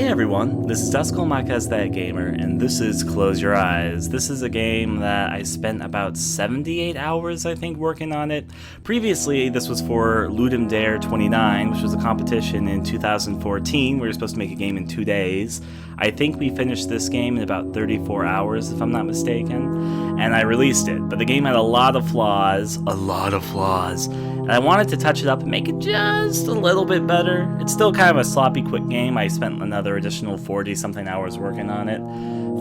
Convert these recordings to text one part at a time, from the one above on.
everyone, this is Dusk AestheticGamer, and this is Close Your Eyes. This is a game that I spent about 78 hours, I think, working on it. Previously, this was for Ludum Dare 29, which was a competition in 2014, where you're supposed to make a game in 2 days. I think we finished this game in about 34 hours, if I'm not mistaken, and I released it. But the game had a lot of flaws, and I wanted to touch it up and make it just a little bit better. It's still kind of a sloppy, quick game. I spent another additional 40-something hours working on it.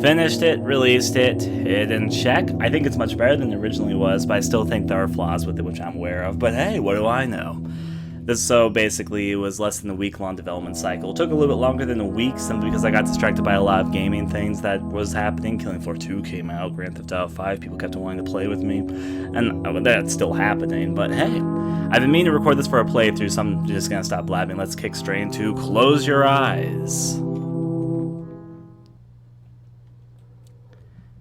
Finished it, released it, hit and check. I think it's much better than it originally was, but I still think there are flaws with it, which I'm aware of. But hey, what do I know? So basically, it was less than a week-long development cycle. It took a little bit longer than a week, simply because I got distracted by a lot of gaming things that was happening. Killing Floor 2 came out, Grand Theft Auto 5, people kept wanting to play with me, and that's still happening, but hey. I've been meaning to record this for a playthrough, so I'm just gonna stop blabbing. Let's kick straight into Close Your Eyes.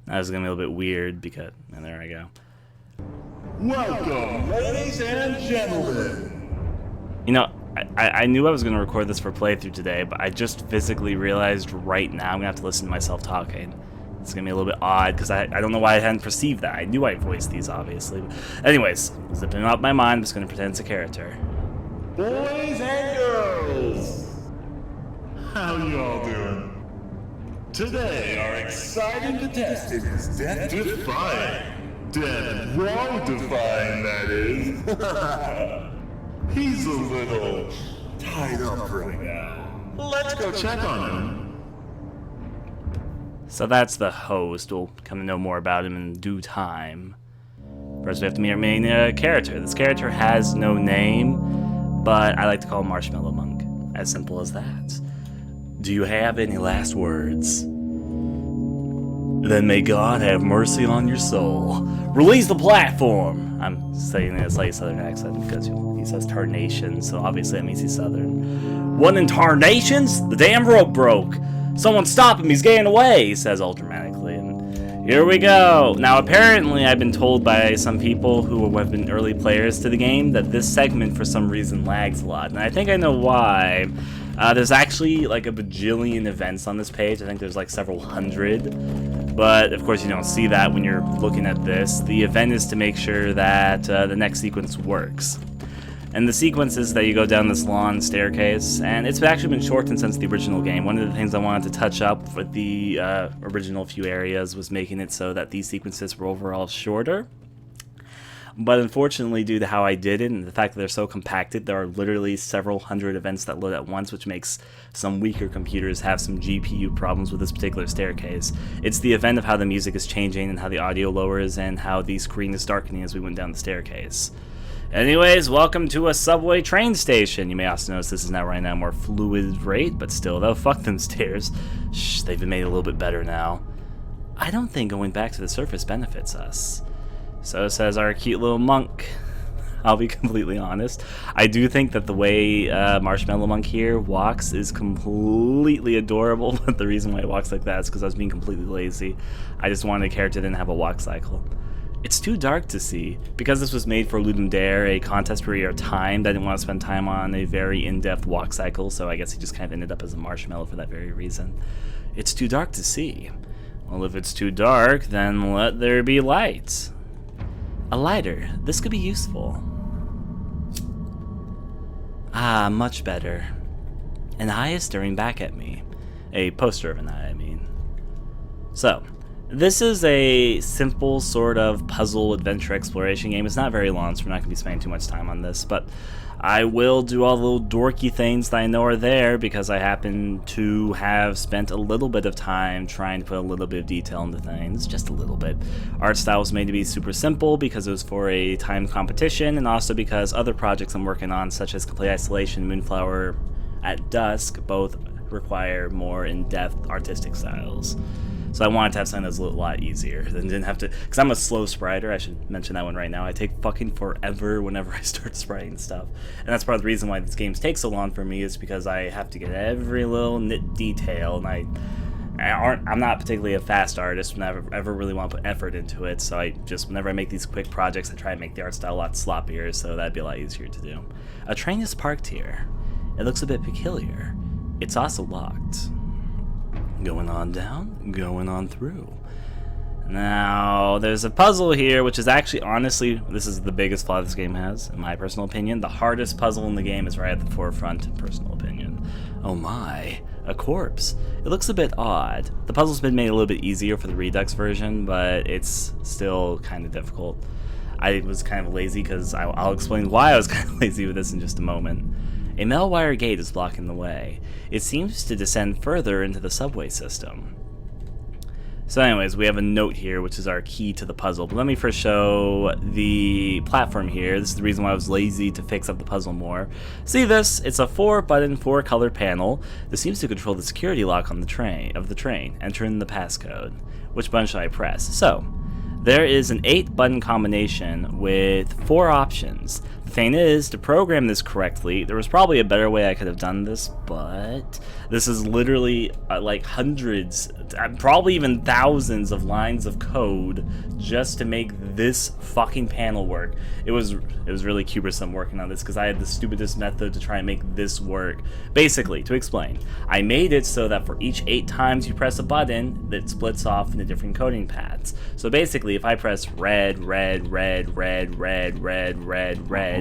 That was gonna be a little bit weird because, and there I go. Welcome, ladies and gentlemen. You know, I knew I was gonna record this for playthrough today, but I just physically realized right now I'm gonna have to listen to myself talking. It's gonna be a little bit odd because I don't know why I hadn't perceived that. I knew I voiced these, obviously. But anyways, zipping out my mind, I'm just gonna pretend it's a character. Boys and girls, how y'all doing? Today, our exciting contestant is death-defying. Dead and wrong-defying, that is. He's a little tied up right now. Let's go check on him. So that's the host. We'll come to know more about him in due time. First, we have to meet our main character. This character has no name, but I like to call him Marshmallow Monk. As simple as that. Do you have any last words? Then may God have mercy on your soul. Release the platform! I'm saying it in a slightly southern accent because he says tarnation, so obviously that means he's southern. What in tarnations? The damn rope broke! Someone stop him, he's getting away, he says all dramatically, and here we go. Now apparently I've been told by some people who have been early players to the game that this segment for some reason lags a lot, and I think I know why. There's actually like a bajillion events on this page. I think there's like several hundred, but of course you don't see that when you're looking at this. The event is to make sure that the next sequence works. And the sequence is that you go down this long staircase, and it's actually been shortened since the original game. One of the things I wanted to touch up with the original few areas was making it so that these sequences were overall shorter. But unfortunately, due to how I did it and the fact that they're so compacted, there are literally several hundred events that load at once, which makes some weaker computers have some GPU problems with this particular staircase. It's the event of how the music is changing and how the audio lowers and how the screen is darkening as we went down the staircase. Anyways, welcome to a subway train station. You may also notice this is now right now more fluid rate, but still, though, fuck them stairs. Shh, they've been made a little bit better now. I don't think going back to the surface benefits us. So says our cute little monk. I'll be completely honest. I do think that the way Marshmallow Monk here walks is completely adorable, but the reason why he walks like that is because I was being completely lazy. I just wanted a character that didn't have a walk cycle. It's too dark to see. Because this was made for Ludum Dare, a contest where you're timed, I didn't want to spend time on a very in-depth walk cycle, so I guess he just kind of ended up as a marshmallow for that very reason. It's too dark to see. Well, if it's too dark, then let there be light. A lighter. This could be useful. Ah, much better. An eye is staring back at me. A poster of an eye, I mean. So, this is a simple sort of puzzle adventure exploration game. It's not very long, so we're not going to be spending too much time on this, but I will do all the little dorky things that I know are there because I happen to have spent a little bit of time trying to put a little bit of detail into things, just a little bit. Art style was made to be super simple because it was for a timed competition, and also because other projects I'm working on, such as Complete Isolation, Moonflower at Dusk, both require more in-depth artistic styles. So I wanted to have something that's a lot easier than didn't have to, because I'm a slow spriter. I should mention that one right now. I take fucking forever whenever I start spriting stuff. And that's part of the reason why these games take so long for me, is because I have to get every little nit detail, and I'm not particularly a fast artist and I ever really want to put effort into it, so I just, whenever I make these quick projects, I try to make the art style a lot sloppier, so that'd be a lot easier to do. A train is parked here. It looks a bit peculiar. It's also locked. Going on down, going on through. Now, there's a puzzle here, which is actually, honestly, this is the biggest flaw this game has, in my personal opinion. The hardest puzzle in the game is right at the forefront, in personal opinion. Oh my, a corpse. It looks a bit odd. The puzzle's been made a little bit easier for the Redux version, but it's still kind of difficult. I was kind of lazy because I'll explain why I was kind of lazy with this in just a moment. A metal wire gate is blocking the way. It seems to descend further into the subway system. So anyways, we have a note here, which is our key to the puzzle. But let me first show the platform here. This is the reason why I was lazy to fix up the puzzle more. See this? It's a 4-button, 4-color panel. This seems to control the security lock on the train. Enter in the passcode. Which button should I press? So, there is an 8-button combination with 4 options. The thing is, to program this correctly, there was probably a better way I could have done this, but this is literally like hundreds, probably even thousands of lines of code just to make this fucking panel work. It was really cumbersome working on this because I had the stupidest method to try and make this work. Basically, to explain, I made it so that for each 8 times you press a button, it splits off into different coding paths. So basically, if I press red, red, red, red, red, red, red, red,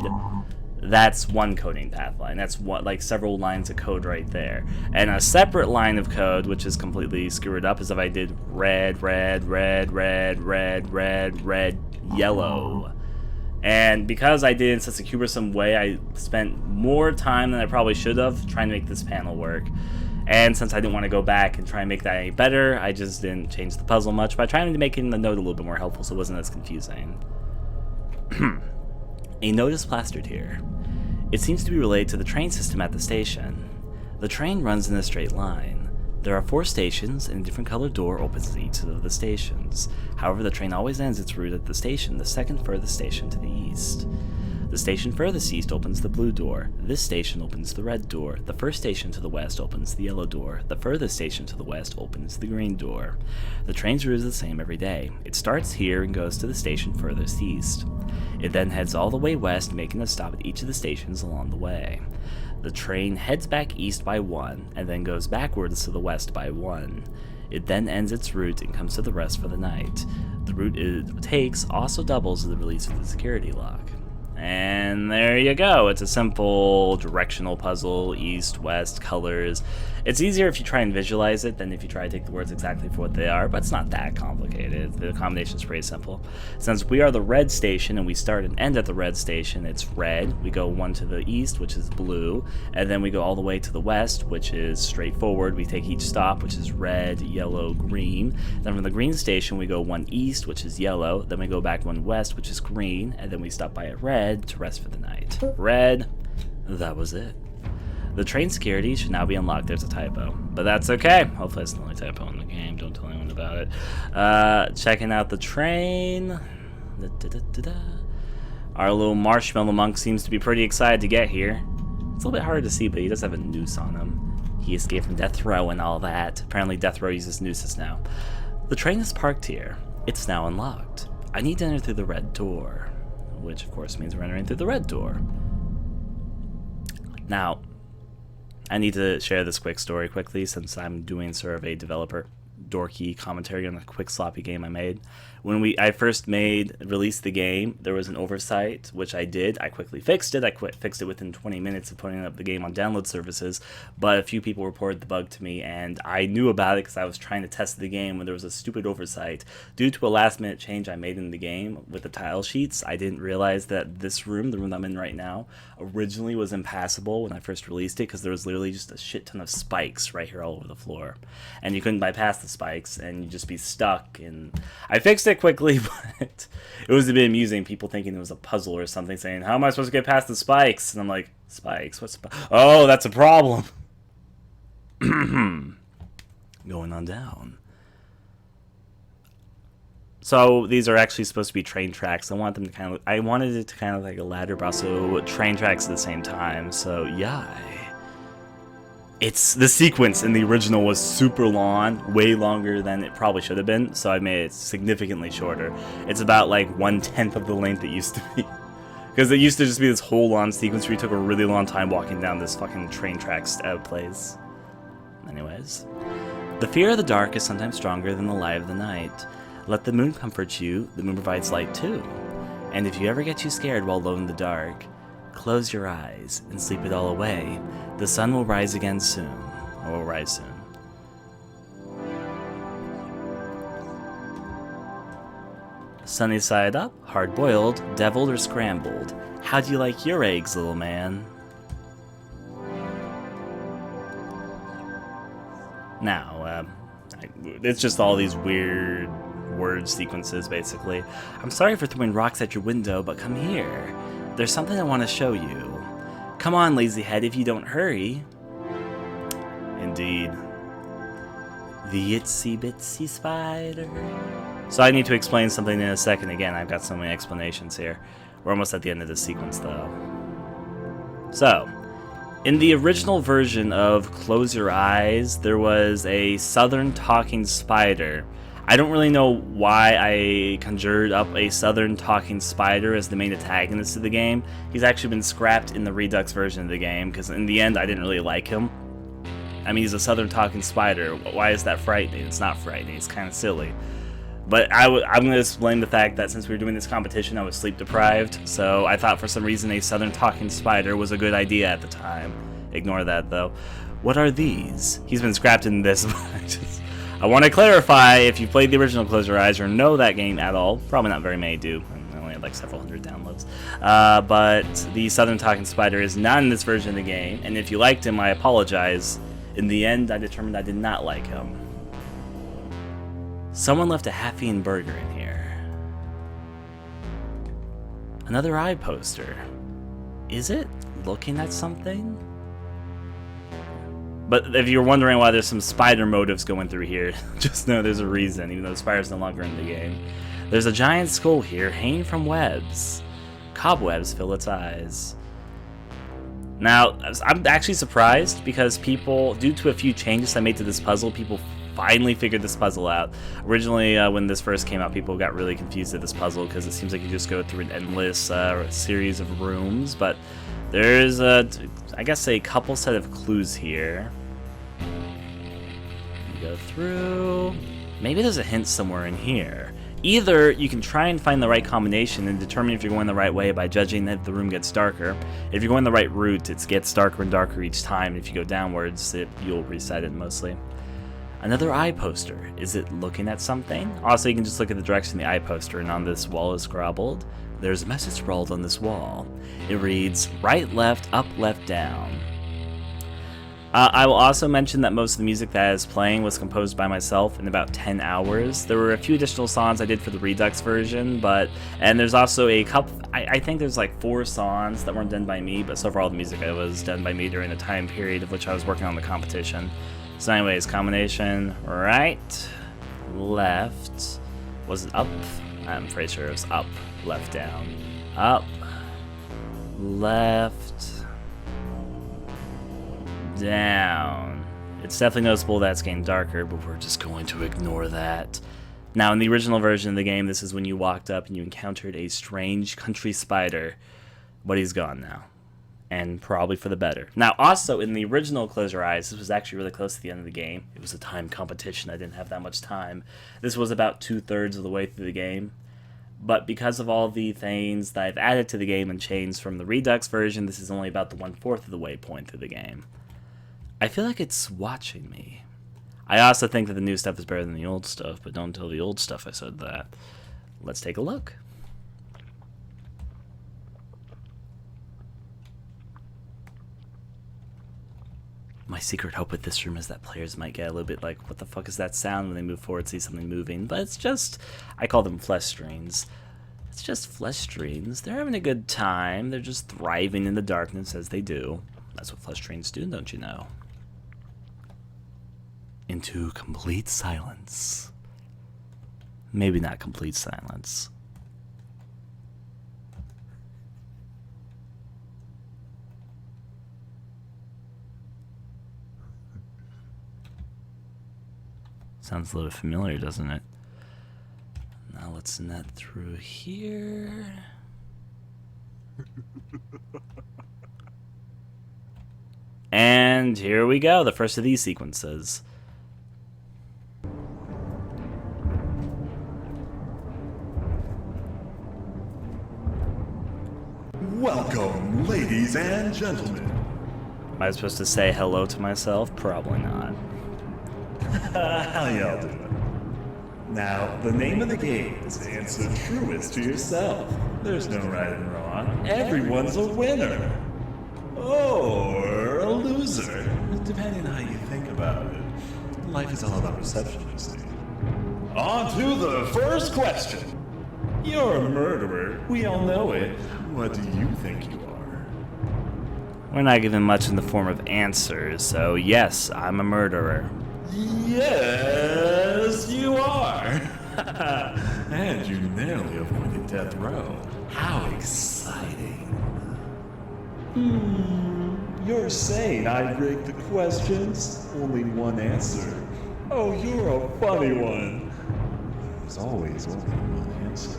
that's one coding path line. That's what, like, several lines of code right there. And a separate line of code, which is completely screwed up, is if I did red, red, red, red, red, red, red, yellow. And because I did it in such a cumbersome way, I spent more time than I probably should have trying to make this panel work. And since I didn't want to go back and try and make that any better, I just didn't change the puzzle much by trying to make the note a little bit more helpful so it wasn't as confusing. A note is plastered here. It seems to be related to the train system at the station. The train runs in a straight line. There are 4 stations, and a different colored door opens at each of the stations. However, the train always ends its route at the station, the second furthest station to the east. The station furthest east opens the blue door. This station opens the red door. The first station to the west opens the yellow door. The furthest station to the west opens the green door. The train's route is the same every day. It starts here and goes to the station furthest east. It then heads all the way west, making a stop at each of the stations along the way. The train heads back east by 1, and then goes backwards to the west by 1. It then ends its route and comes to the rest for the night. The route it takes also doubles as the release of the security lock. And there you go. It's a simple directional puzzle, east, west, colors. It's easier if you try and visualize it than if you try to take the words exactly for what they are, but it's not that complicated. The combination is pretty simple. Since we are the red station and we start and end at the red station, it's red. We go 1 to the east, which is blue, and then we go all the way to the west, which is straightforward. We take each stop, which is red, yellow, green. Then from the green station, we go 1 east, which is yellow. Then we go back 1 west, which is green, and then we stop by at red to rest for the night. Red, that was it. The train security should now be unlocked. There's a typo, but that's okay. Hopefully it's the only typo in the game. Don't tell anyone about it. Checking out the train. Our little marshmallow monk seems to be pretty excited to get here. It's a little bit harder to see, but he does have a noose on him. He escaped from death row and all that. Apparently death row uses nooses now. The train is parked here. It's now unlocked. I need to enter through the red door, which of course means we're entering through the red door. Now, I need to share this quick story quickly since I'm doing sort of a developer dorky commentary on a quick sloppy game I made. When I first released the game, there was an oversight, which I did. I quickly fixed it. I fixed it within 20 minutes of putting up the game on download services, but a few people reported the bug to me, and I knew about it because I was trying to test the game when there was a stupid oversight. Due to a last-minute change I made in the game with the tile sheets, I didn't realize that this room, the room I'm in right now, originally was impassable when I first released it because there was literally just a shit ton of spikes right here all over the floor, and you couldn't bypass the spikes, and you'd just be stuck. And I fixed it quickly, but it was a bit amusing, people thinking it was a puzzle or something, saying, how am I supposed to get past the spikes? And I'm like, spikes? What's oh, that's a problem. Going on down. So these are actually supposed to be train tracks. I wanted it to kind of like a ladder, but also train tracks at the same time. So yeah, the sequence in the original was super long, way longer than it probably should have been, so I made it significantly shorter. It's about like 1/10 of the length it used to be. Because it used to just be this whole long sequence where you took a really long time walking down this fucking train tracks place. Anyways. The fear of the dark is sometimes stronger than the light of the night. Let the moon comfort you, the moon provides light too. And if you ever get too scared while alone in the dark, close your eyes and sleep it all away. The sun will rise again soon, or will rise soon. Sunny side up, hard-boiled, deviled, or scrambled. How do you like your eggs, little man? Now, it's just all these weird word sequences, basically. I'm sorry for throwing rocks at your window, but come here. There's something I want to show you. Come on, lazyhead, if you don't hurry. Indeed. The itsy-bitsy spider. So I need to explain something in a second. Again, I've got so many explanations here. We're almost at the end of this sequence, though. So, in the original version of Close Your Eyes, there was a southern talking spider. I don't really know why I conjured up a southern talking spider as the main antagonist of the game. He's actually been scrapped in the Redux version of the game, because in the end I didn't really like him. I mean, he's a southern talking spider. Why is that frightening? It's not frightening, it's kind of silly. But I'm going to explain the fact that since we were doing this competition, I was sleep deprived, so I thought for some reason a southern talking spider was a good idea at the time. Ignore that, though. What are these? He's been scrapped in this, but I want to clarify, if you played the original Close Your Eyes or know that game at all, probably not very many do, I only had like several hundred downloads, but the southern talking spider is not in this version of the game, and if you liked him, I apologize. In the end, I determined I did not like him. Someone left a half-eaten burger in here. Another eye poster. Is it looking at something? But if you're wondering why there's some spider motives going through here, just know there's a reason, even though the spider's no longer in the game. There's a giant skull here hanging from webs. Cobwebs fill its eyes. Now, I'm actually surprised because people, due to a few changes I made to this puzzle, people finally figured this puzzle out. Originally, when this first came out, people got really confused at this puzzle because it seems like you just go through an endless series of rooms, but there's, I guess, a couple set of clues here. You go through. Maybe there's a hint somewhere in here. Either you can try and find the right combination and determine if you're going the right way by judging if the room gets darker. If you're going the right route, it gets darker and darker each time. If you go downwards, you'll reset it mostly. Another eye poster. Is it looking at something? Also, you can just look at the direction of the eye poster, and on this wall is scrawled. There's a message scrawled on this wall. It reads, right, left, up, left, down. I will also mention that most of the music that is playing was composed by myself in about 10 hours. There were a few additional songs I did for the Redux version, and there's also a couple, I think there's like 4 songs that weren't done by me, but so far all the music was done by me during the time period of which I was working on the competition. So anyways, combination, right, left, was it up? I'm pretty sure it was up, left, down, up, left, down. It's definitely noticeable that it's getting darker, but we're just going to ignore that. Now, in the original version of the game, this is when you walked up and you encountered a strange country spider, but he's gone now. And probably for the better. Now, also, in the original Close Your Eyes, this was actually really close to the end of the game. It was a time competition. I didn't have that much time. This was about 2/3 of the way through the game. But because of all the things that I've added to the game and changed from the Redux version, this is only about the 1/4 of the way point through the game. I feel like it's watching me. I also think that the new stuff is better than the old stuff, but don't tell the old stuff I said that. Let's take a look. My secret hope with this room is that players might get a little bit like, what the fuck is that sound, when they move forward, see something moving. But it's just, I call them flesh screens. It's just flesh screens. They're having a good time. They're just thriving in the darkness as they do. That's what flesh screens do, don't you know? Into complete silence. Maybe not complete silence. Sounds a little familiar, doesn't it? Now let's net through here. And here we go, the first of these sequences. Welcome, ladies and gentlemen. Am I supposed to say hello to myself? Probably not. How y'all doing? Now, the name of the game is to answer truest to yourself. There's no right and wrong. Everyone's a winner. Or a loser, depending on how you think about it. Life is all about perception, you see. On to the first question. You're a murderer. We all know it. What do you think you are? We're not given much in the form of answers, so yes, I'm a murderer. Yes, you are. And you narrowly avoided death row. How exciting. You're saying I rigged the questions? Only one answer. Oh, you're a funny one. There's always only one answer.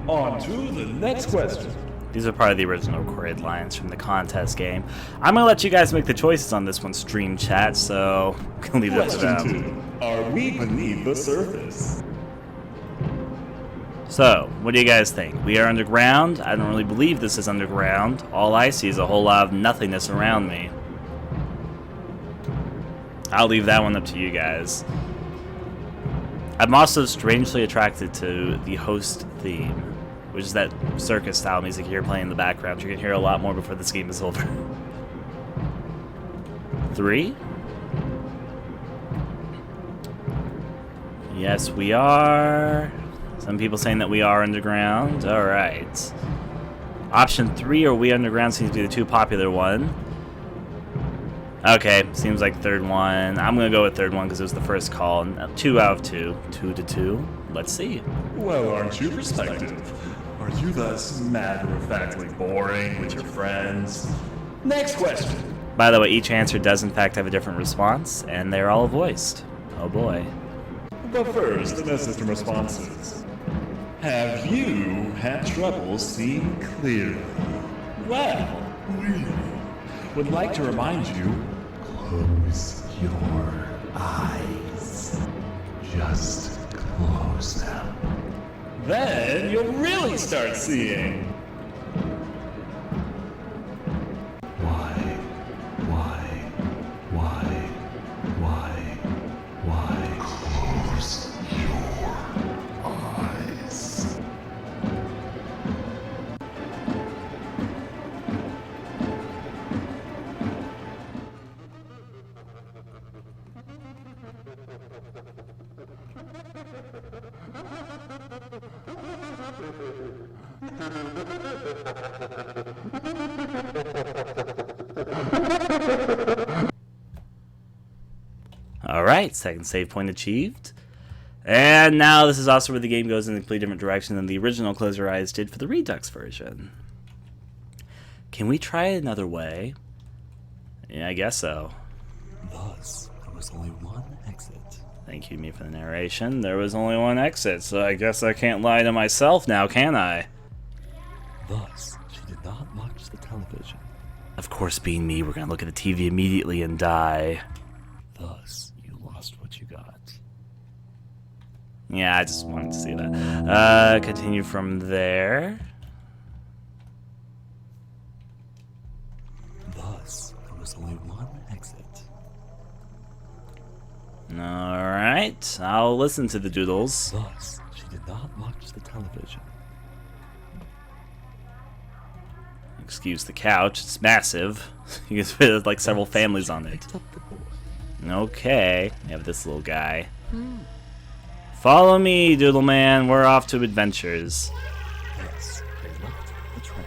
On to the next question. These are part of the original recorded lines from the contest game. I'm gonna let you guys make the choices on this one, stream chat, so I'm gonna leave it up to them. Question 2. Are we beneath the surface? So, what do you guys think? We are underground? I don't really believe this is underground. All I see is a whole lot of nothingness around me. I'll leave that one up to you guys. I'm also strangely attracted to the host theme, which is that circus style music you're playing in the background. You can hear a lot more before this game is over. 3? Yes, we are. Some people saying that we are underground. Alright. Option 3, or we underground, seems to be the too popular one. Okay, seems like third one. I'm gonna go with third one because it was the first call. 2 out of 2. 2 to 2. Let's see. Well, aren't you perspective? Are you thus matter-of-factly boring with your friends? Next question. By the way, each answer does in fact have a different response, and they're all voiced. Oh boy. But first, the message from responses. Have you had trouble seeing clearly? Well, we would like to remind you, close your eyes. Just close them. Then you'll really start seeing. Why? Close your eyes. Alright, second save point achieved. And now this is also where the game goes in a completely different direction than the original Close Your Eyes did for the Redux version. Can we try it another way? Yeah, I guess so. Thus, there was only one exit. Thank you, me, for the narration. There was only one exit, so I guess I can't lie to myself now, can I? Thus, she did not watch the television. Of course, being me, we're gonna look at the TV immediately and die. Thus, you lost what you got. Yeah, I just wanted to see that. Continue from there. Thus, there was only one exit. Alright, I'll listen to the doodles. Thus, she did not watch the television. Excuse the couch, it's massive. You can fit like several families on it. Okay, we have this little guy. Follow me, Doodle Man. We're off to adventures. Yes, they left the train.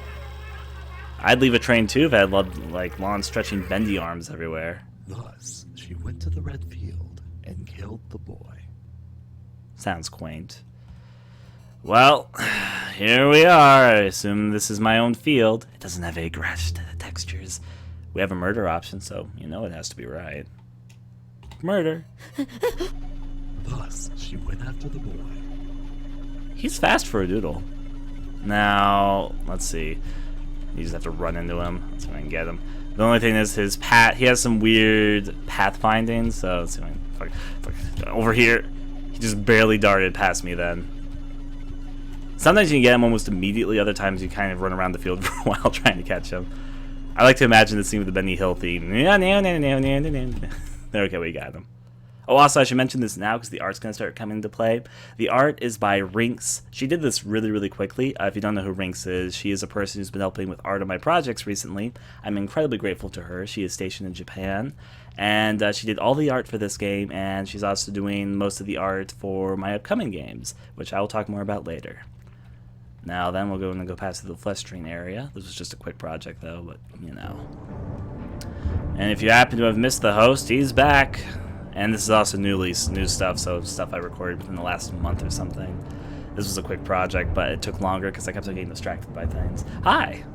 I'd leave a train too if I had like long, stretching, bendy arms everywhere. Thus, she went to the red field and killed the boy. Sounds quaint. Well, here we are. I assume this is my own field. It doesn't have any grass textures. We have a murder option, so you know it has to be right. Murder. Thus, she went after the boy. He's fast for a doodle. Now, let's see. You just have to run into him. Let's see if I can get him. The only thing is his path. He has some weird path finding, so let's see if I can. Over here. He just barely darted past me then. Sometimes you can get them almost immediately, other times you kind of run around the field for a while trying to catch them. I like to imagine the scene with the Benny Hill theme. Okay, we got them. Oh, also, I should mention this now because the art's going to start coming into play. The art is by Rinks. She did this really, really quickly. If you don't know who Rinks is, she is a person who's been helping with art on my projects recently. I'm incredibly grateful to her. She is stationed in Japan. And she did all the art for this game, and she's also doing most of the art for my upcoming games, which I will talk more about later. Now then, we're going to go past the Flestrine area. This was just a quick project, though, but, you know. And if you happen to have missed the host, he's back. And this is also new stuff, so stuff I recorded within the last month or something. This was a quick project, but it took longer because I kept on getting distracted by things. Hi!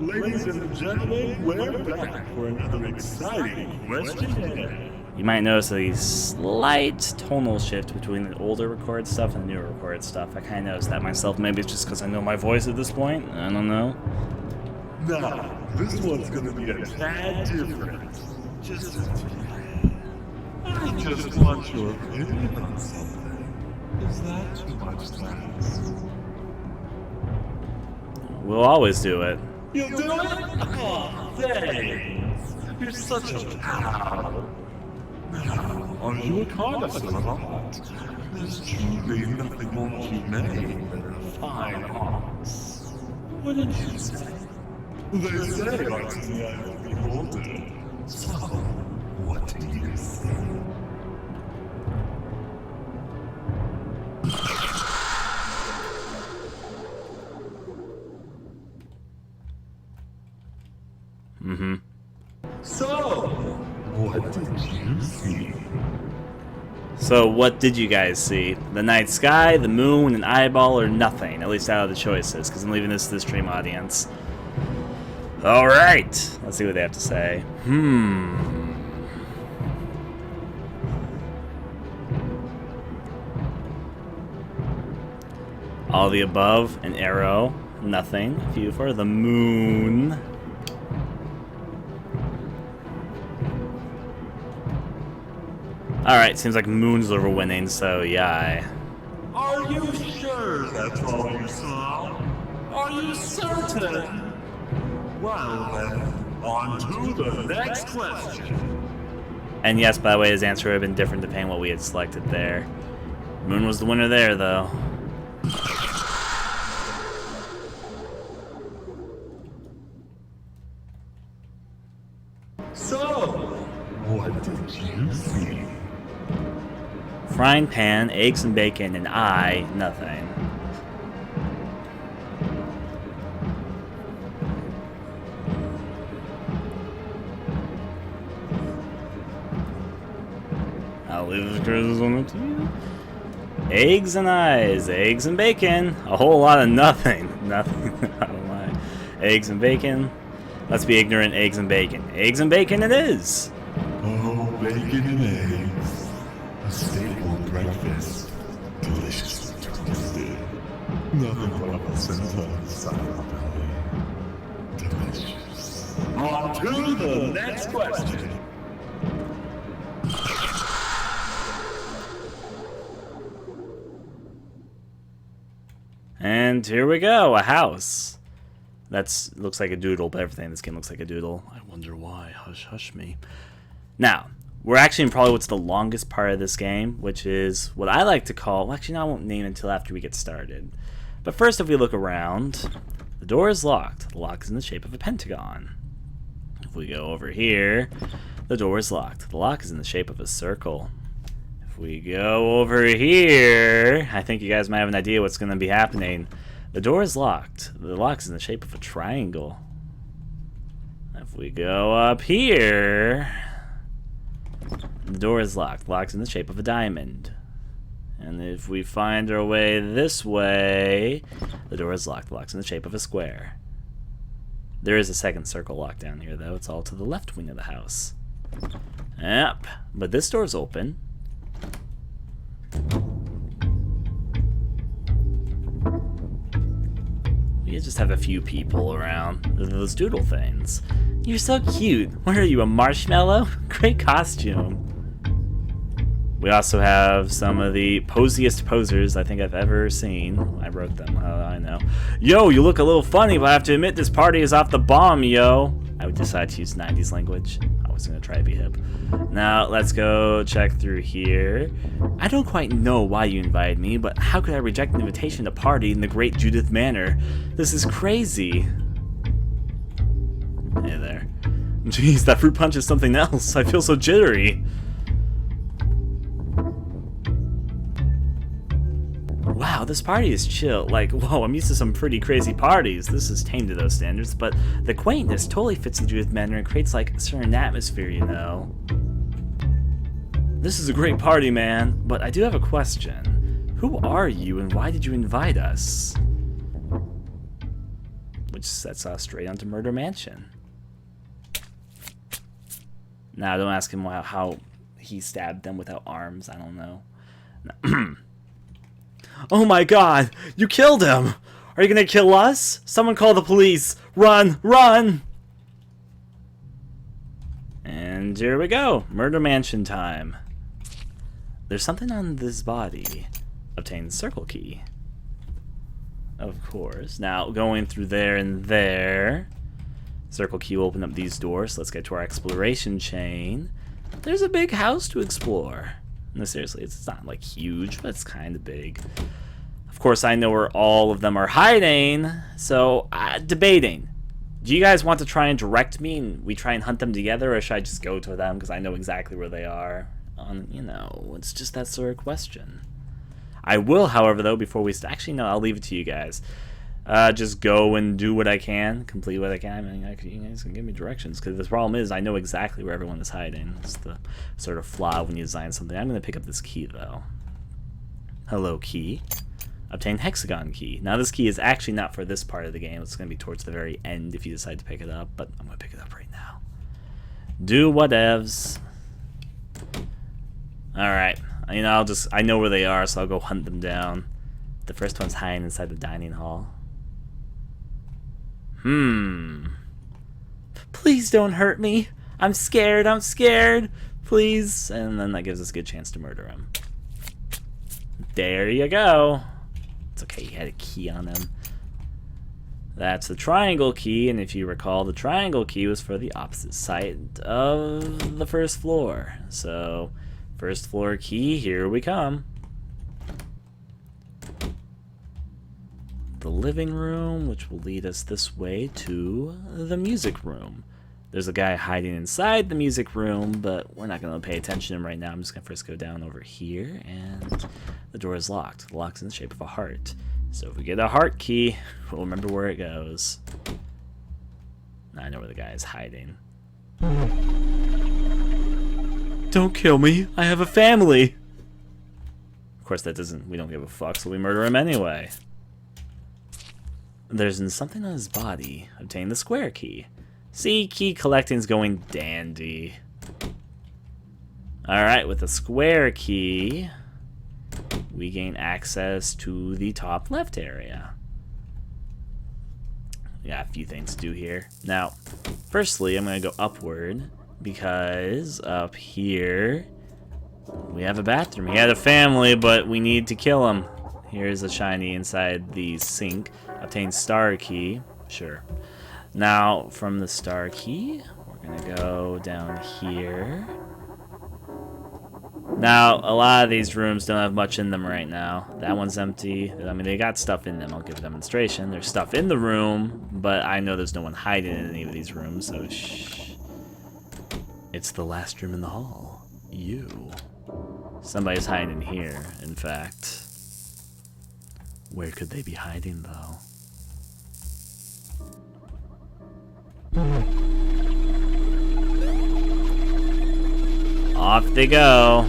Ladies and gentlemen, we're back for another exciting questionnaire. You might notice a slight tonal shift between the older recorded stuff and the newer recorded stuff. I kind of noticed that myself. Maybe it's just because I know my voice at this point. I don't know. Now, this one's gonna be a tad different. Just a tad. I just want your opinion on something. Is that too much to ask? We'll always do it. You'll do it? Oh, thanks. You're such a pal. Now, are you a connoisseur of art? There's truly nothing more humane than a fine arts. What did you say? They say art's in the eye of the beholder. So, what do you say? So, what did you see? So, what did you guys see? The night sky, the moon, an eyeball, or nothing? At least out of the choices, because I'm leaving this to the stream audience. Alright, let's see what they have to say. All the above, an arrow, nothing. A few for the moon. Alright, seems like moon's over winning, so yeah. Are you sure that's all you saw? Are you certain? Well then, on to the next question. And yes, by the way, his answer would have been different depending on what we had selected there. Moon was the winner there, though. So, what did you see? Frying pan, eggs and bacon, and I, nothing. I'll leave the criticism up to you. Eggs and eyes, eggs and bacon. A whole lot of nothing. Nothing. I don't lie. Eggs and bacon. Let's be ignorant. Eggs and bacon. Eggs and bacon it is. Oh, bacon and eggs. A staple breakfast. Deliciously twisted. Nothing but a center inside my belly. Delicious. On to the next question. And here we go, a house. Looks like a doodle, but everything in this game looks like a doodle. I wonder why. Hush, hush me. Now, we're actually in probably what's the longest part of this game, which is what I like to call... Well, actually, no, I won't name it until after we get started. But first, if we look around, the door is locked. The lock is in the shape of a pentagon. If we go over here, the door is locked. The lock is in the shape of a circle. If we go over here, I think you guys might have an idea what's going to be happening. The door is locked. The lock is in the shape of a triangle. If we go up here, the door is locked. The lock's in the shape of a diamond. And if we find our way this way, the door is locked. The lock's in the shape of a square. There is a second circle lock down here, though. It's all to the left wing of the house. Yep. But this door's open. We just have a few people around. Those doodle things. You're so cute. What are you, a marshmallow? Great costume. We also have some of the posiest posers I think I've ever seen. I wrote them, how do I know? Yo, you look a little funny, but I have to admit this party is off the bomb, yo. I would decide to use 90s language. I was gonna try to be hip. Now, let's go check through here. I don't quite know why you invited me, but how could I reject an invitation to party in the Great Judith Manor? This is crazy. Hey there. Jeez, that fruit punch is something else. I feel so jittery. Wow, this party is chill. Like, whoa, I'm used to some pretty crazy parties. This is tame to those standards, but the quaintness totally fits the Judith Manor and creates, like, a certain atmosphere, you know? This is a great party, man, but I do have a question. Who are you and why did you invite us? Which sets us straight onto Murder Mansion. Now, don't ask him how he stabbed them without arms. I don't know. Oh my god! You killed him! Are you gonna kill us? Someone call the police! Run! Run! And here we go. Murder Mansion time. There's something on this body. Obtain circle key. Of course. Now, going through there and there. Circle key will open up these doors. So let's get to our exploration chain. There's a big house to explore. No, seriously, it's not like huge, but it's kind of big. Of course, I know where all of them are hiding, so debating. Do you guys want to try and direct me and we try and hunt them together, or should I just go to them because I know exactly where they are? You know, it's just that sort of question. I will, however, though, before we actually, no, I'll leave it to you guys. Just go and do what I can, complete what I can. I mean, you guys can give me directions, because the problem is I know exactly where everyone is hiding. It's the sort of flaw when you design something. I'm going to pick up this key, though. Hello, key. Obtain Hexagon Key. Now, this key is actually not for this part of the game. It's going to be towards the very end if you decide to pick it up, but I'm going to pick it up right now. Do whatevs. Alright. You know, I know where they are, so I'll go hunt them down. The first one's hiding inside the dining hall. Please don't hurt me. I'm scared. I'm scared. Please. And then that gives us a good chance to murder him. There you go. It's okay, he had a key on him. That's the triangle key, and if you recall, the triangle key was for the opposite side of the first floor. So, first floor key, here we come. The living room, which will lead us this way to the music room. There's a guy hiding inside the music room, but we're not going to pay attention to him right now. I'm just going to first go down over here, and the door is locked. The lock's in the shape of a heart. So if we get a heart key, we'll remember where it goes. Now I know where the guy is hiding. Don't kill me. I have a family. Of course, we don't give a fuck, so we murder him anyway. There's something on his body. Obtain the square key. See, key collecting's going dandy. Alright, with the square key, we gain access to the top left area. We got a few things to do here. Now, firstly, I'm going to go upward, because up here, we have a bathroom. He had a family, but we need to kill him. Here's a shiny inside the sink. Obtain star key. Sure. Now, from the star key, we're going to go down here. Now, a lot of these rooms don't have much in them right now. That one's empty. I mean, they got stuff in them. I'll give a demonstration. There's stuff in the room, but I know there's no one hiding in any of these rooms, so shh. It's the last room in the hall. You. Somebody's hiding in here, in fact. Where could they be hiding, though? Off they go.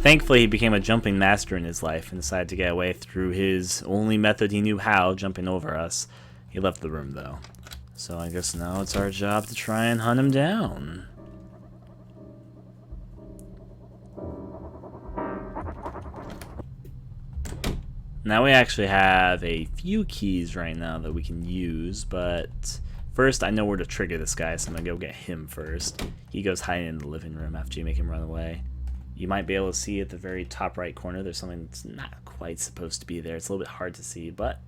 Thankfully, he became a jumping master in his life and decided to get away through his only method he knew how, jumping over us. He left the room, though. So I guess now it's our job to try and hunt him down. Now we actually have a few keys right now that we can use, but first I know where to trigger this guy, so I'm gonna go get him first. He goes hiding in the living room after you make him run away. You might be able to see at the very top right corner there's something that's not quite supposed to be there. It's a little bit hard to see, but...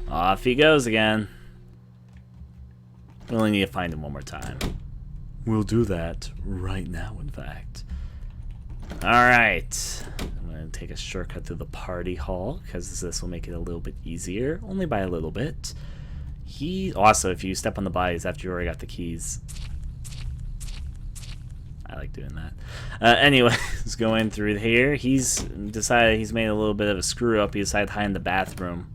Off he goes again. We only need to find him one more time. We'll do that right now, in fact. Alright. I'm going to take a shortcut through the party hall, because this will make it a little bit easier. Only by a little bit. Also, if you step on the bodies after you already got the keys. I like doing that. Anyways, going through here. He's decided he's made a little bit of a screw up. He decided to hide in the bathroom.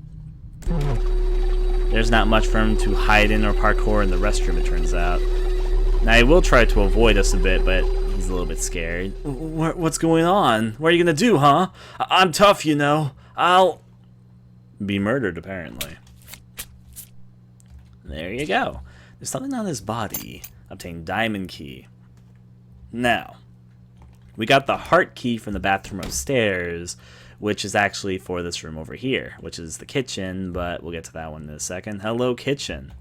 There's not much for him to hide in or parkour in the restroom, it turns out. Now, he will try to avoid us a bit, but he's a little bit scared. What's going on? What are you gonna do, huh? I'm tough, you know. I'll be murdered, apparently. There you go. There's something on his body. Obtain diamond key. Now, we got the heart key from the bathroom upstairs, which is actually for this room over here, which is the kitchen, but we'll get to that one in a second. Hello, kitchen.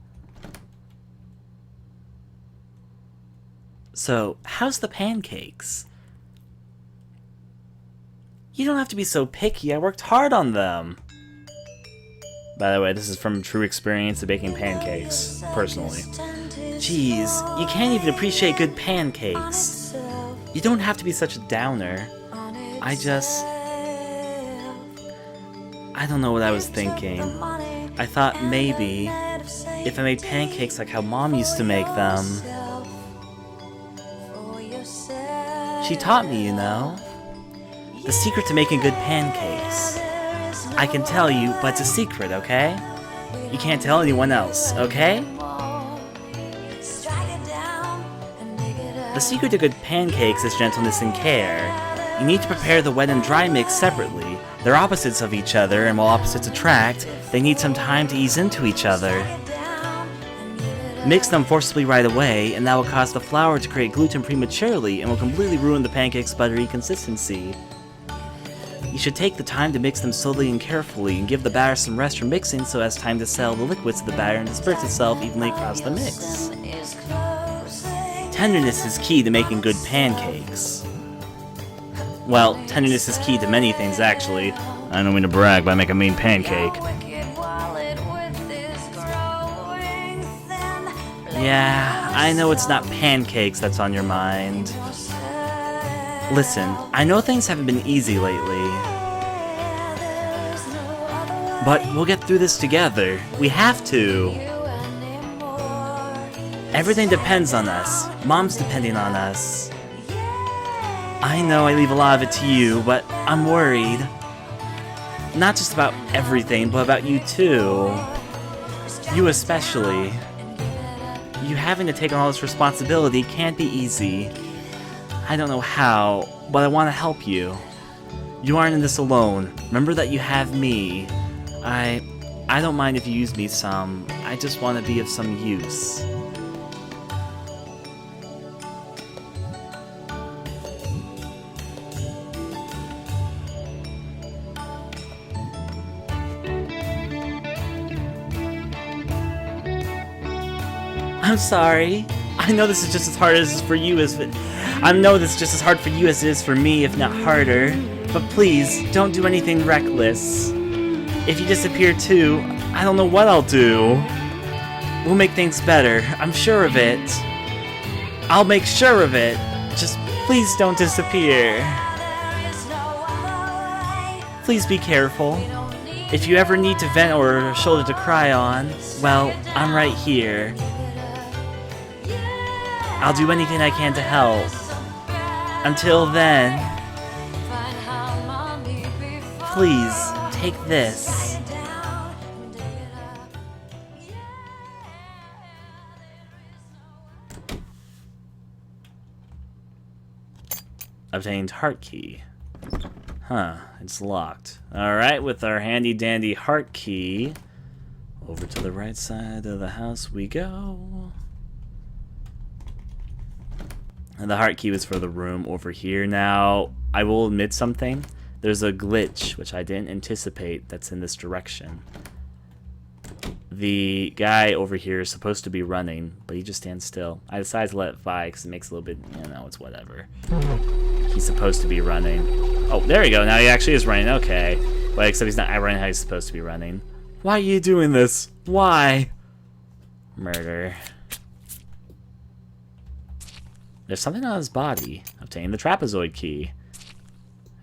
So, how's the pancakes? You don't have to be so picky. I worked hard on them. By the way, this is from true experience of baking pancakes, personally. Jeez, you can't even appreciate good pancakes. You don't have to be such a downer. I don't know what I was thinking. I thought maybe if I made pancakes like how Mom used to make them. She taught me, you know. The secret to making good pancakes. I can tell you, but it's a secret, okay? You can't tell anyone else, okay? The secret to good pancakes is gentleness and care. You need to prepare the wet and dry mix separately. They're opposites of each other, and while opposites attract, they need some time to ease into each other. Mix them forcibly right away, and that will cause the flour to create gluten prematurely and will completely ruin the pancake's buttery consistency. You should take the time to mix them slowly and carefully, and give the batter some rest from mixing so as time to settle the liquids of the batter and disperse itself evenly across the mix. Tenderness is key to making good pancakes. Well, tenderness is key to many things, actually. I don't mean to brag, but I make a mean pancake. Yeah, I know it's not pancakes that's on your mind. Listen, I know things haven't been easy lately. But we'll get through this together. We have to. Everything depends on us. Mom's depending on us. I know I leave a lot of it to you, but I'm worried. Not just about everything, but about you too. You especially. You having to take on all this responsibility can't be easy. I don't know how, but I want to help you. You aren't in this alone. Remember that you have me. I don't mind if you use me some. I just want to be of some use. I'm sorry. I know this is just as hard as it is for you as it is for me, if not harder. But please, don't do anything reckless. If you disappear too, I don't know what I'll do. We'll make things better. I'm sure of it. I'll make sure of it. Just please don't disappear. Please be careful. If you ever need to vent or a shoulder to cry on, well, I'm right here. I'll do anything I can to help. Until then, please take this. Obtained heart key. Huh, it's locked. Alright, with our handy dandy heart key, over to the right side of the house we go. And the heart key was for the room over here. Now, I will admit something. There's a glitch, which I didn't anticipate, that's in this direction. The guy over here is supposed to be running, but he just stands still. I decided to let it fly because it makes a little bit, you know, it's whatever. He's supposed to be running. Oh, there you go. Now he actually is running. Okay. But except he's not running how he's supposed to be running. Why are you doing this? Why? Murder. There's something on his body. Obtain the trapezoid key.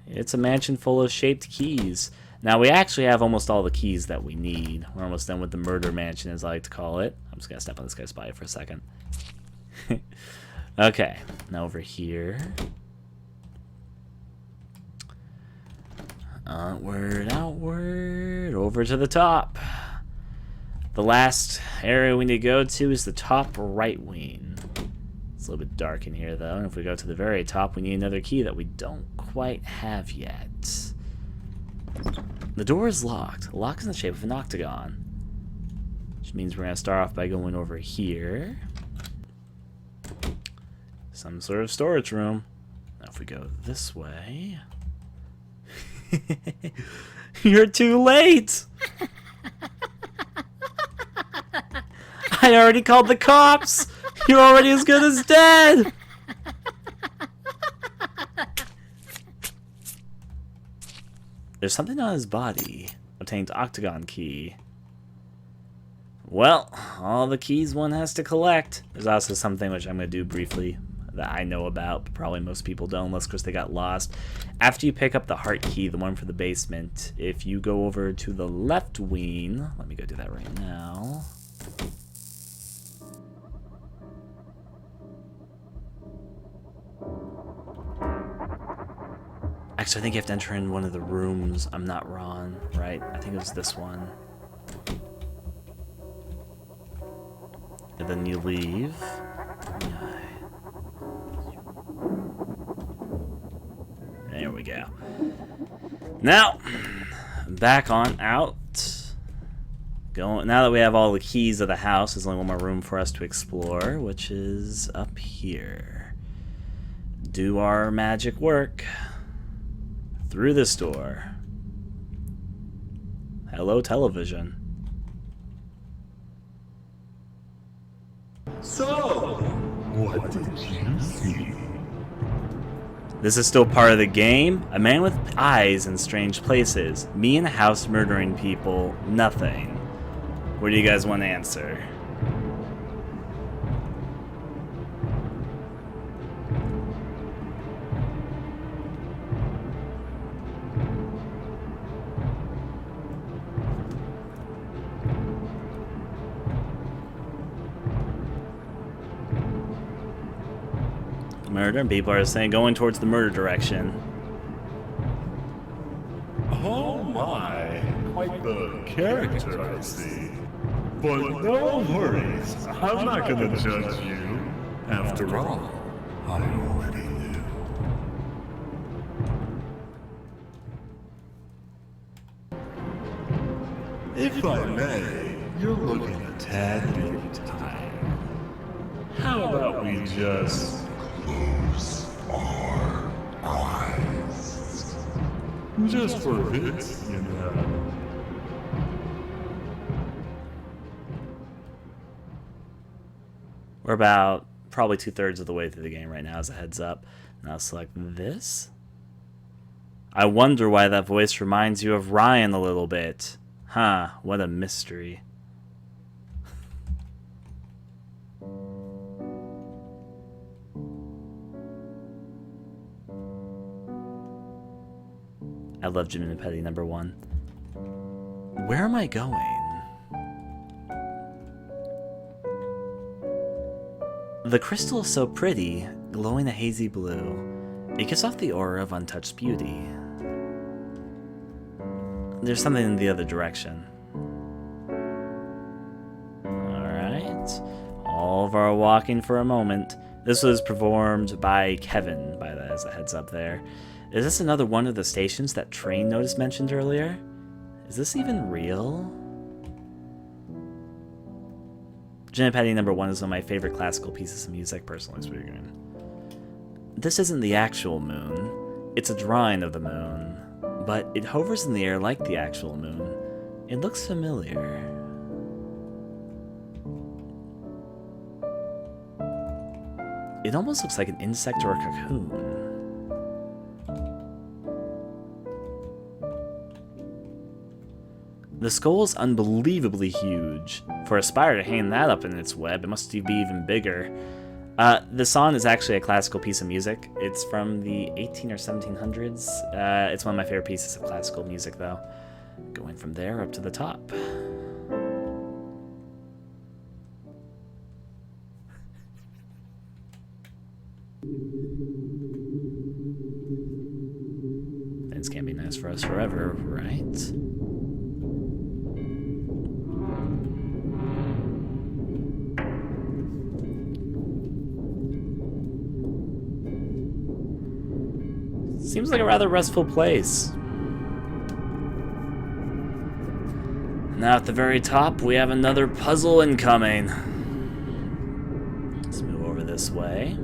It's a mansion full of shaped keys. Now, we actually have almost all the keys that we need. We're almost done with the murder mansion, as I like to call it. I'm just going to step on this guy's body for a second. Okay. Now over here. Onward, outward, over to the top. The last area we need to go to is the top right wing. It's a little bit dark in here, though. And if we go to the very top, we need another key that we don't quite have yet. The door is locked. The lock is in the shape of an octagon. Which means we're going to start off by going over here. Some sort of storage room. Now if we go this way... You're too late! I already called the cops! You're already as good as dead! There's something on his body. Obtained Hexagon Key. Well, all the keys one has to collect. There's also something which I'm going to do briefly that I know about, but probably most people don't unless because they got lost. After you pick up the heart key, the one for the basement, if you go over to the left wing, let me go do that right now. Actually, I think you have to enter in one of the rooms. I'm not wrong, right? I think it was this one. And then you leave. There we go. Now, back on out. Now that we have all the keys of the house, there's only one more room for us to explore, which is up here. Do our magic work. Through this door. Hello, television. So, what did you see? This is still part of the game. A man with eyes in strange places. Me in a house murdering people. Nothing. What do you guys want to answer? Murder, and people are saying going towards the murder direction. Oh my, quite the character I see. But no worries, I'm not gonna judge you. After all, I already knew. If I may, you're looking a tad bit tired. How about we just close our eyes? Just for a bit, you know. We're about probably 2/3 of the way through the game right now as a heads up. Now select this. I wonder why that voice reminds you of Ryan a little bit. Huh, what a mystery. I love Jimmy and Petty #1. Where am I going? The crystal is so pretty, glowing a hazy blue. It gives off the aura of untouched beauty. There's something in the other direction. Alright. All of our walking for a moment. This was performed by Kevin, by that as a heads up there. Is this another one of the stations that Train Notice mentioned earlier? Is this even real? Jim and Petty #1 is one of my favorite classical pieces of music, personally speaking. This isn't the actual moon. It's a drawing of the moon, but it hovers in the air like the actual moon. It looks familiar. It almost looks like an insect or a cocoon. The skull is unbelievably huge. For a spider to hang that up in its web, it must be even bigger. The song is actually a classical piece of music. It's from the 18 or 1700s. It's one of my favorite pieces of classical music, though. Going from there up to the top. Things can't be nice for us forever, right? Seems like a rather restful place. Now at the very top, we have another puzzle incoming. Let's move over this way.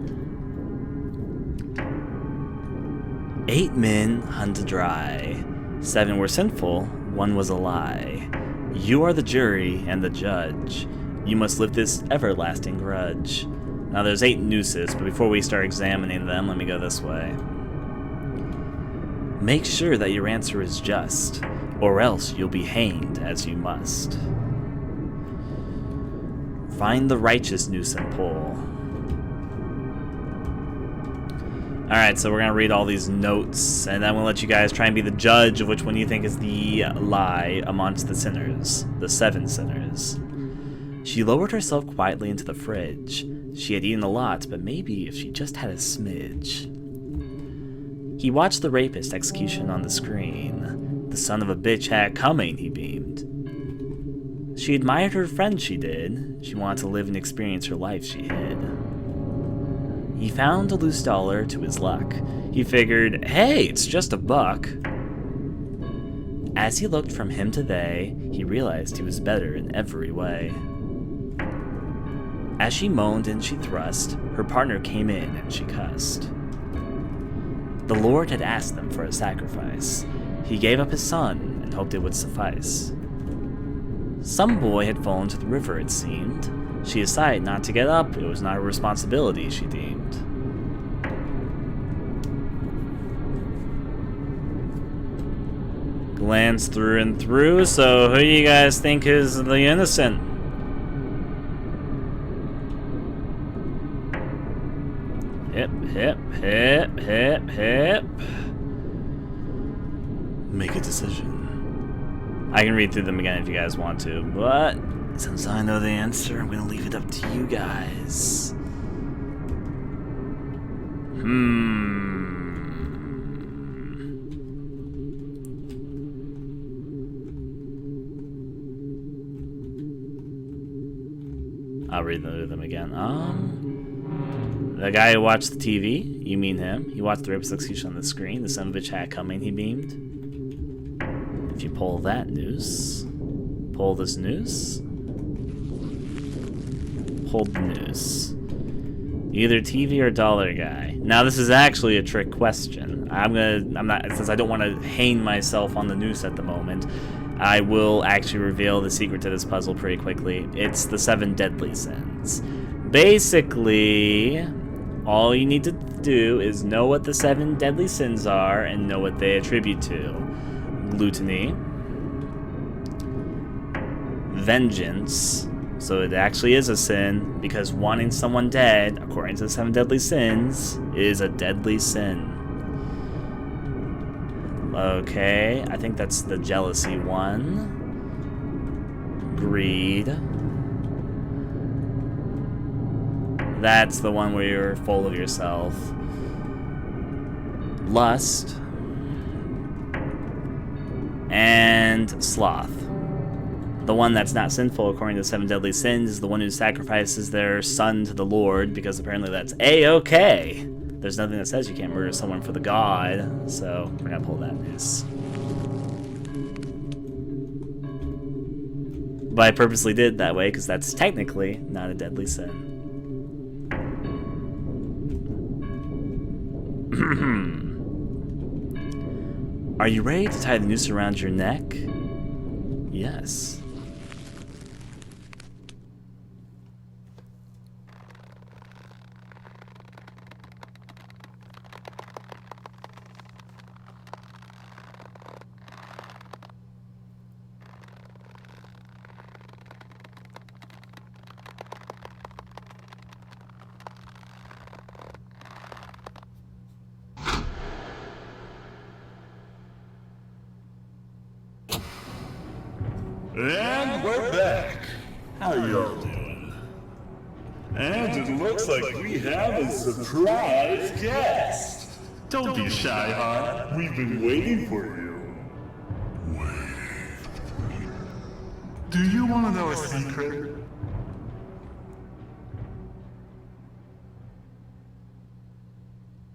8 men hung to dry. 7 were sinful, 1 was a lie. You are the jury and the judge. You must live this everlasting grudge. Now there's 8 nooses, but before we start examining them, let me go this way. Make sure that your answer is just, or else you'll be hanged as you must. Find the righteous noose and pull. Alright, so we're going to read all these notes, and then we'll let you guys try and be the judge of which one you think is the lie amongst the sinners, the 7 sinners. She lowered herself quietly into the fridge. She had eaten a lot, but maybe if she just had a smidge. He watched the rapist execution on the screen. The son of a bitch had it coming, he beamed. She admired her friend, she did. She wanted to live and experience her life, she hid. He found a loose dollar to his luck. He figured, hey, it's just $1. As he looked from him to they, he realized he was better in every way. As she moaned and she thrust, her partner came in and she cussed. The Lord had asked them for a sacrifice. He gave up his son and hoped it would suffice. Some boy had fallen to the river, it seemed. She decided not to get up, it was not her responsibility, she deemed. Glanced through and through, so who do you guys think is the innocent? Hip, hip, hip, hip, hip. Make a decision. I can read through them again if you guys want to, but since I know the answer, I'm going to leave it up to you guys. I'll read through them again. The guy who watched the TV, you mean him. He watched the rapist execution on the screen. The son of a bitch had it coming, he beamed. If you pull that noose, pull this noose, pull the noose. Either TV or dollar guy. Now this is actually a trick question. Since I don't want to hang myself on the noose at the moment, I will actually reveal the secret to this puzzle pretty quickly. It's the 7 deadly sins. Basically, all you need to do is know what the 7 deadly sins are and know what they attribute to. Gluttony, vengeance, so it actually is a sin because wanting someone dead, according to the 7 deadly sins, is a deadly sin. Okay, I think that's the jealousy one. Greed. That's the one where you're full of yourself. Lust. And sloth. The one that's not sinful according to the 7 deadly sins is the one who sacrifices their son to the Lord, because apparently that's A-okay. There's nothing that says you can't murder someone for the God, so we're gonna pull that noose. But I purposely did it that way because that's technically not a deadly sin. Are you ready to tie the noose around your neck? Yes. we're back. How y'all doing? And it looks like we have a surprise guest. Don't be shy, hon. We've been waiting for you. Wait. Do you want to know a secret?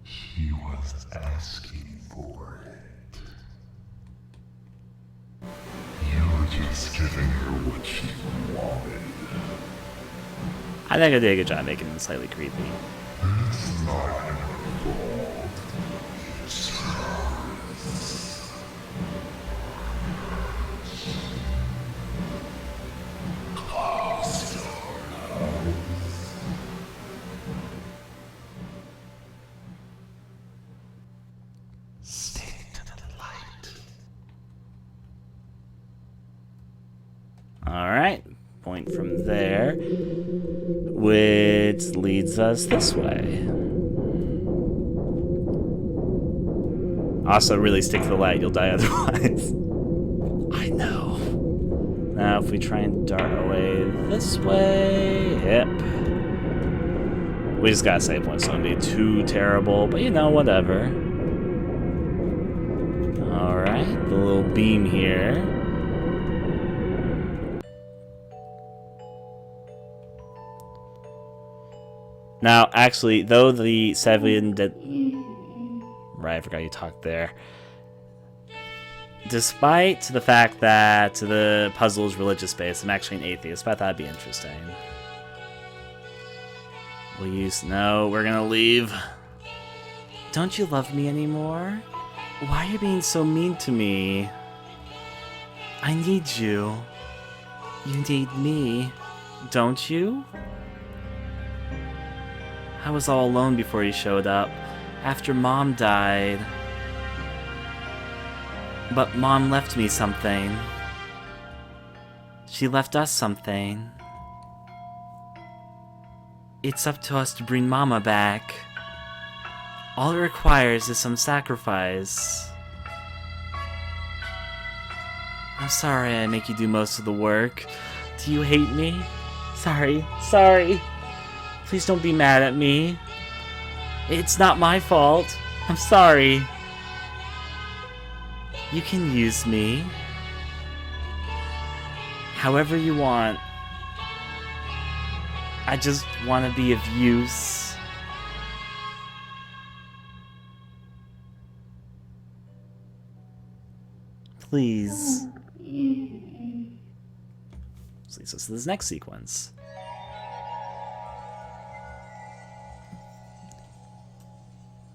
She was asking for it. You were just giving her what she wanted. I think I did a good job making him slightly creepy. It's not her fault. It's hers. Close your eyes. Stick to the light. Alright, point from there, which leads us this way. Also, really stick to the light, you'll die otherwise. I know. Now, if we try and dart away this way, yep. We just gotta save one, so it won't be too terrible, but you know, whatever. Alright, the little beam here. Now, actually, though the 7 dead... Right, I forgot you talked there. Despite the fact that the puzzle is religious-based, I'm actually an atheist, but I thought that'd be interesting. Will you... No, we're gonna leave. Don't you love me anymore? Why are you being so mean to me? I need you. You need me, don't you? I was all alone before you showed up, after Mom died. But Mom left me something. She left us something. It's up to us to bring Mama back. All it requires is some sacrifice. I'm sorry I make you do most of the work. Do you hate me? Sorry. Please don't be mad at me. It's not my fault. I'm sorry. You can use me however you want. I just want to be of use. Please. This leads us to this next sequence.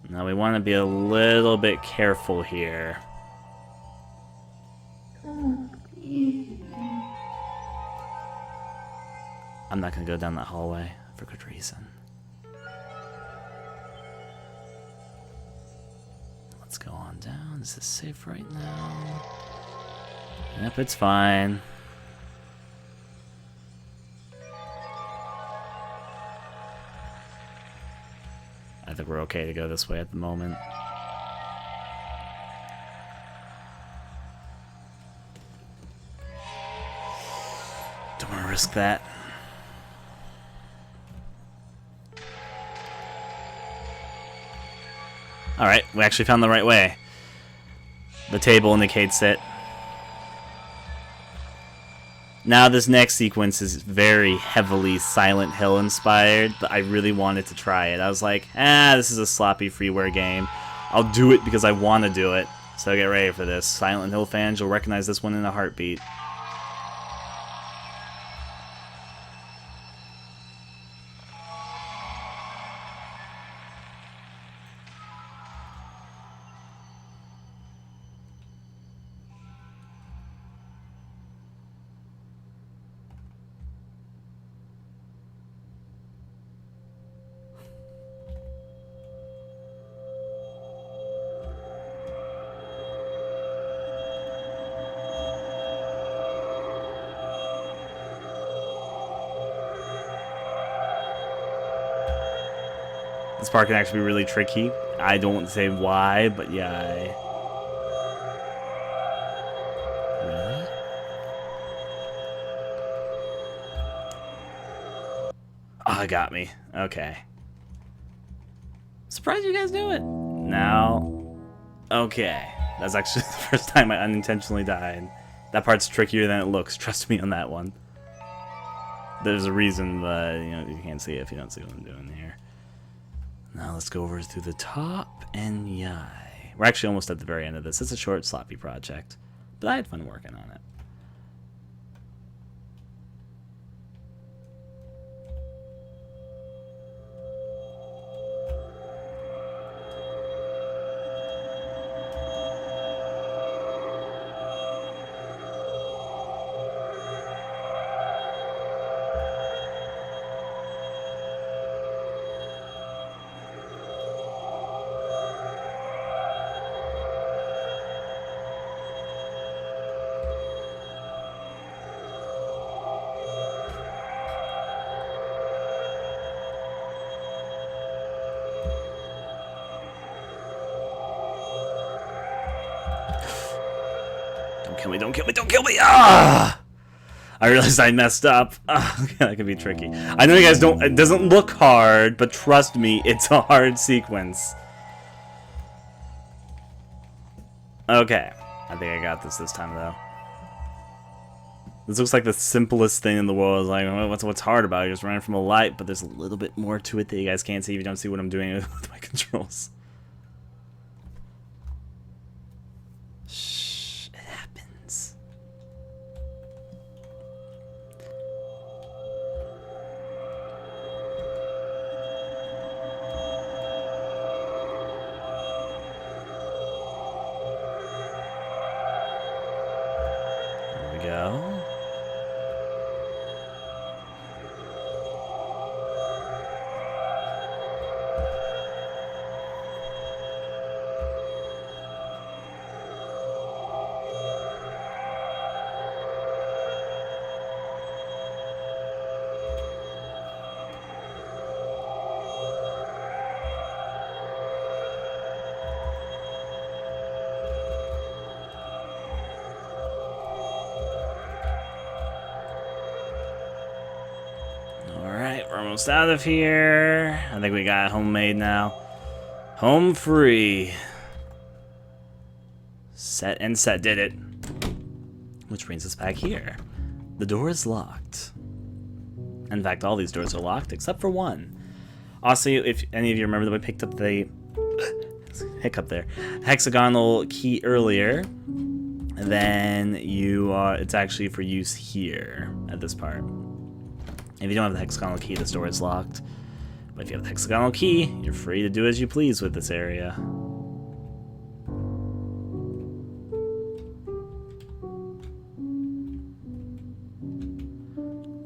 Now we want to be a little bit careful here. I'm not going to go down that hallway for good reason. Let's go on down. Is this safe right now? Yep, it's fine. I think we're okay to go this way at the moment. Don't want to risk that. Alright, we actually found the right way. The table indicates it. Now this next sequence is very heavily Silent Hill inspired, but I really wanted to try it. I was like, this is a sloppy freeware game. I'll do it because I want to do it. So get ready for this. Silent Hill fans, you'll recognize this one in a heartbeat. This part can actually be really tricky. I don't say why, but yeah. Really? Oh, it got me. Okay. Surprised you guys knew it. Now, okay. That's actually the first time I unintentionally died. That part's trickier than it looks. Trust me on that one. There's a reason, but you can't see it if you don't see what I'm doing here. Now let's go over through the top and yai. We're actually almost at the very end of this. It's a short, sloppy project, but I had fun working on it. Don't kill me, don't kill me, don't kill me! Ah! I realized I messed up. Okay, that could be tricky. I know you guys don't, it doesn't look hard, but trust me, it's a hard sequence. Okay, I think I got this time though. This looks like the simplest thing in the world. It's like, what's hard about it? You're just running from a light, but there's a little bit more to it that you guys can't see if you don't see what I'm doing with my controls. Shh, it happens. There we go. Alright, we're almost out of here. I think we got homemade now. Home free. Set and set did it. Which brings us back here. The door is locked. In fact, all these doors are locked except for one. Also, if any of you remember that we picked up the hiccup there, hexagonal key earlier, then it's actually for use here at this part. If you don't have the hexagonal key, this door is locked. But if you have the hexagonal key, you're free to do as you please with this area.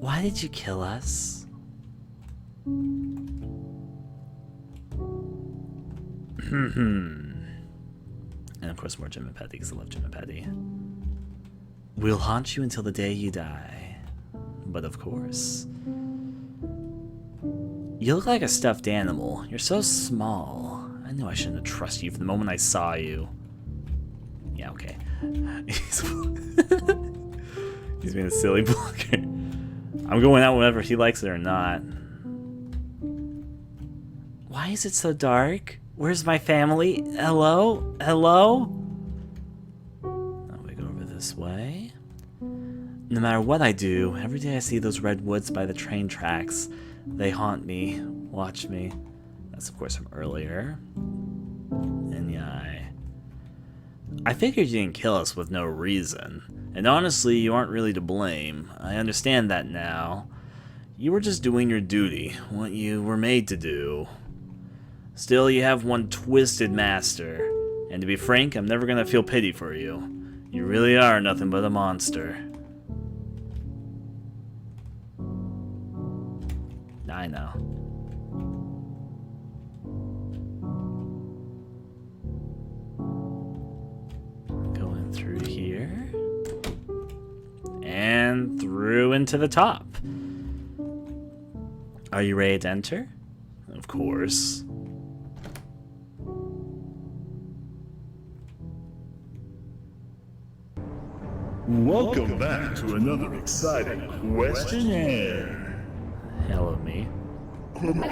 Why did you kill us? And of course more Jim and Petty, because I love Jim and Petty. We'll haunt you until the day you die. But of course. You look like a stuffed animal. You're so small. I knew I shouldn't have trusted you from the moment I saw you. Yeah, okay. He's being a silly blocker. I'm going out whether he likes it or not. Why is it so dark? Where's my family? Hello? Hello? Now we go over this way. No matter what I do, every day I see those redwoods by the train tracks. They haunt me, watch me. That's of course from earlier. And yeah, I figured you didn't kill us with no reason. And honestly, you aren't really to blame. I understand that now. You were just doing your duty, what you were made to do. Still, you have one twisted master. And to be frank, I'm never gonna feel pity for you. You really are nothing but a monster. I know. Going through here. And through into the top. Are you ready to enter? Of course. Welcome back to another exciting questionnaire. Hello, me. Everyone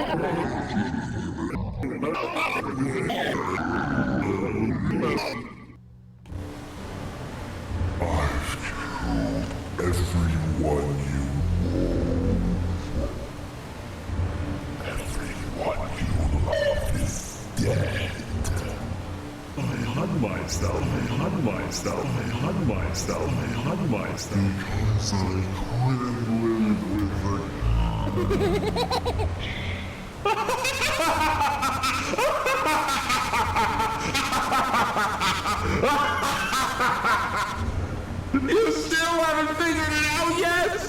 you everyone you love is dead. I hung myself, I hung myself, I hung myself, I hung myself. Because I couldn't live with You still haven't figured it out yet?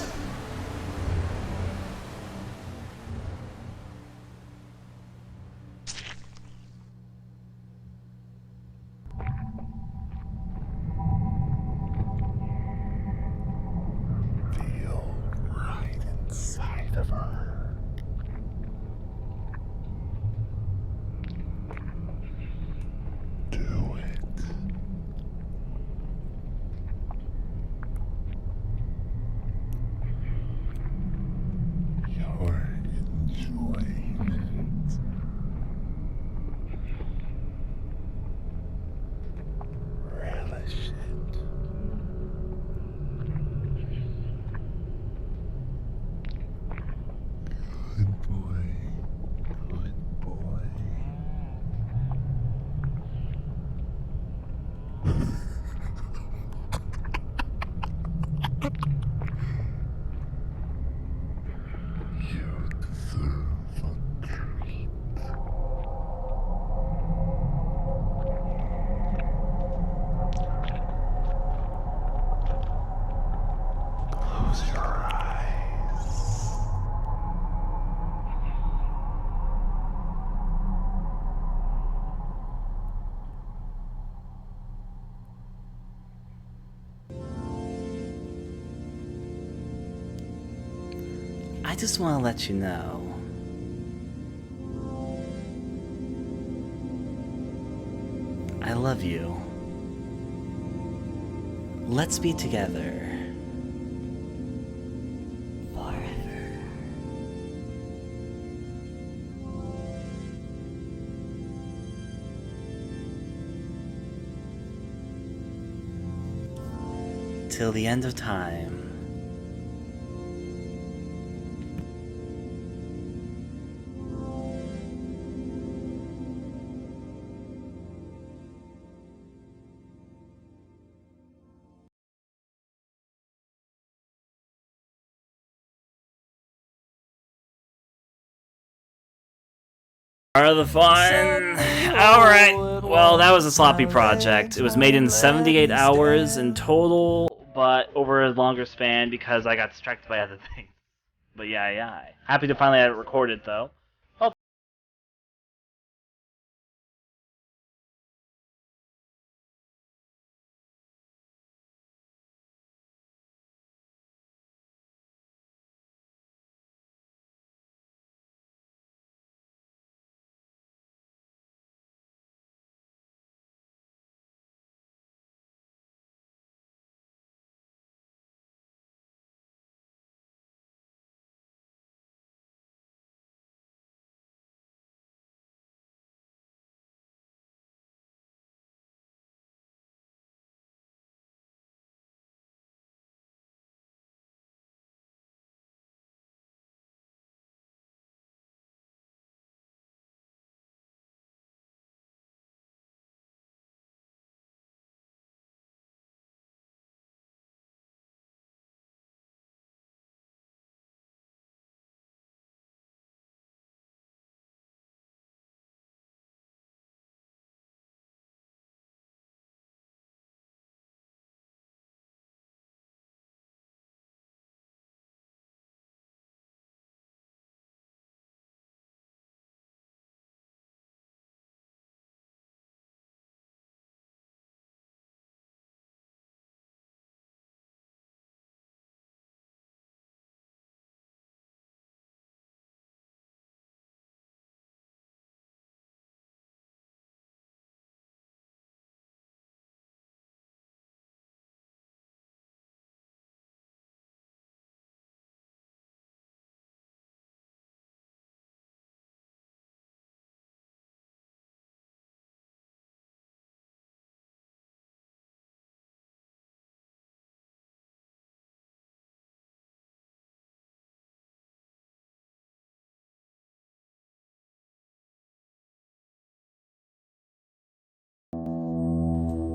feel right inside of her. Do it. You're enjoying it. Relish it. Good boy. Good boy. You deserve a treat. Close your eyes. I just want to let you know. I love you. Let's be together. Forever. Till the end of time. Part of the fun. Alright. Well, that was a sloppy project. It was made in 78 hours in total, but over a longer span because I got distracted by other things. But yeah. Happy to finally have it recorded, though.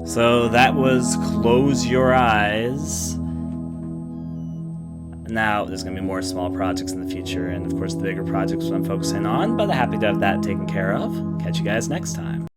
So that was Close Your Eyes. Now, there's going to be more small projects in the future, and of course the bigger projects I'm focusing on, but I'm happy to have that taken care of. Catch you guys next time.